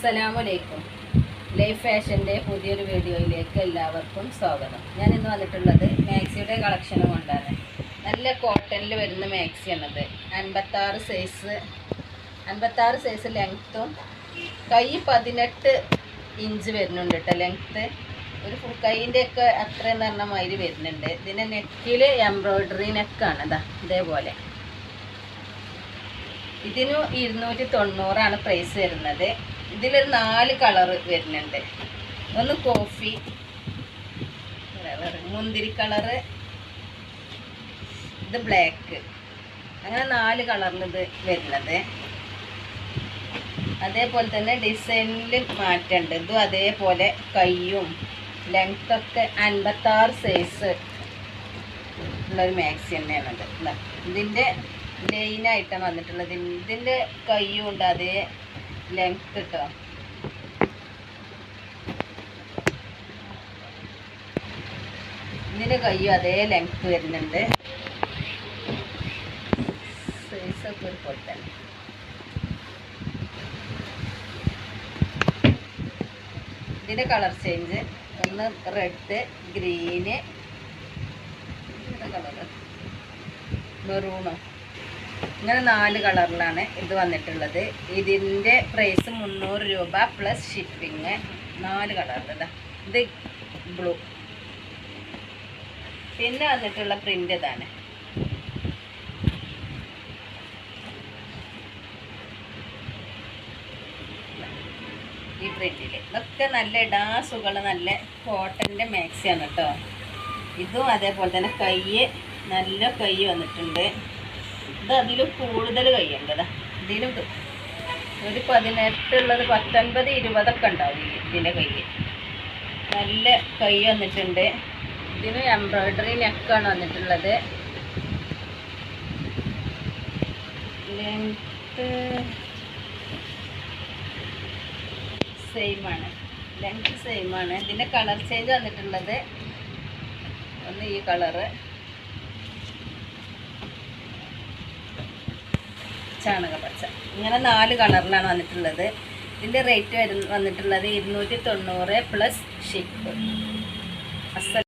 അസ്സലാമലൈക്കും. ലൈഫ് ഫാഷൻ്റെ പുതിയൊരു വീഡിയോയിലേക്ക് എല്ലാവർക്കും സ്വാഗതം. ഞാൻ ഇന്ന് വന്നിട്ടുള്ളത് മാക്സിയുടെ കളക്ഷനും കൊണ്ടാണ്. നല്ല കോട്ടണിൽ വരുന്ന മാക്സിയാണത്. 56 സൈസ് ലെങ്ത്തും കൈ 18 ഇഞ്ച് വരുന്നുണ്ട് കേട്ടോ. ലെങ്ത്ത് ഒരു ഫുൾ കൈൻ്റെയൊക്കെ അത്രയെന്ന് പറഞ്ഞ മാതിരി വരുന്നുണ്ട്. ഇതിൻ്റെ നെക്കിൽ എംബ്രോയ്ഡറി നെക്കാണ്. ഇതേപോലെ. ഇതിന് 290 പ്രൈസ് വരുന്നത്. ഇതിലൊരു 4 കളറ് വരുന്നുണ്ട്. ഒന്ന് കോഫി, മുന്തിരി കളറ്, ഇത് ബ്ലാക്ക്, അങ്ങനെ 4 കളറിൽ ഇത് വരുന്നത്. അതേപോലെ തന്നെ ഡിസൈനിൽ മാറ്റമുണ്ട്. ഇതും അതേപോലെ കയ്യും ലെങ്ത്തൊക്കെ 56 സൈസ് ഉള്ളൊരു മാക്സി തന്നെയാണത്. ഇതിൻ്റെ ലൈനായിട്ടാണ് വന്നിട്ടുള്ളത്. ഇതിൻ്റെ കയ്യും ഉണ്ട് അതേ ലെങ്ത് കേട്ടോ. ഇതിൻ്റെ കയ്യും അതേ ലെങ്ത് വരുന്നുണ്ട്. സൈസൊക്കെ ഒരു പോലെ തന്നെ. ഇതിൻ്റെ കളർ ചേഞ്ച് ഒന്ന് റെഡ്, ഗ്രീന്, കളറ് മെറൂണോ, ഇങ്ങനെ 4 കളറിലാണ് ഇത് വന്നിട്ടുള്ളത്. ഇതിൻ്റെ പ്രൈസ് 300 രൂപ പ്ലസ് ഷിപ്പിങ്. 4 കളറിൽ ഇത് ബ്ലൂ. പിന്നെ വന്നിട്ടുള്ള പ്രിൻ്റ് ഇതാണ്. ഈ പ്രിന്റിൽ ഇതൊക്കെ നല്ല ഇടാസുകൾ, നല്ല കോട്ടൻ്റെ മാക്സിയാണ് കേട്ടോ. ഇതും അതേപോലെ തന്നെ കൈ നല്ല കൈ വന്നിട്ടുണ്ട്. ഇത് അതിൽ കൂടുതൽ കൈയുണ്ട്. ഇതിലും ഒരു 18 ഉള്ളത് 19, 20 ഉണ്ടാവും ഇതിൻ്റെ കൈ. നല്ല കൈ വന്നിട്ടുണ്ട്. ഇതിന് എംബ്രോയ്ഡറി നെക്കാണ് വന്നിട്ടുള്ളത്. ലെങ്ത്ത് സെയിമാണ്. ഇതിൻ്റെ കളർ ചേഞ്ച് വന്നിട്ടുള്ളത് ഒന്ന് ഈ കളറ് ചാണകപ്പച്ച, ഇങ്ങനെ 4 കളറിലാണ് വന്നിട്ടുള്ളത്. ഇതിൻ്റെ റേറ്റ് വന്നിട്ടുള്ളത് 290 പ്ലസ് ഷിപ്പ്.